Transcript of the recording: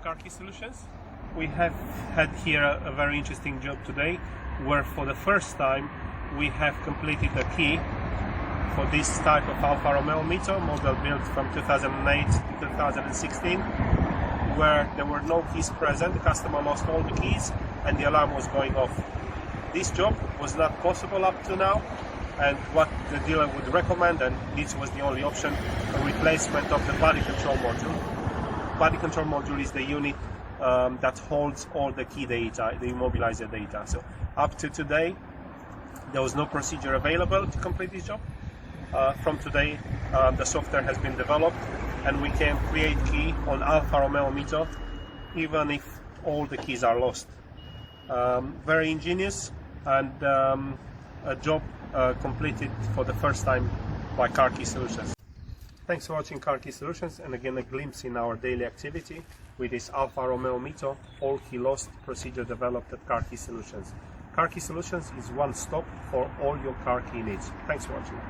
Car Key Solutions. We have had here a very interesting job today, where for the first time we have completed a key for this type of Alfa Romeo Mito model built from 2008 to 2016, where there were no keys present. The customer lost all the keys and the alarm was going off. This job was not possible up to now, and what the dealer would recommend, and this was the only option, a replacement of the body control module. Body control module is the unit that holds all the key data, the immobilizer data. So up to today, there was no procedure available to complete this job. From today, the software has been developed, and we can create key on Alfa Romeo Mito, even if all the keys are lost. Very ingenious, and a job completed for the first time by Car Key Solutions. Thanks for watching Car Key Solutions, and again a glimpse in our daily activity with this Alfa Romeo Mito all key lost procedure developed at Car Key Solutions. Car Key Solutions is one stop for all your car key needs. Thanks for watching.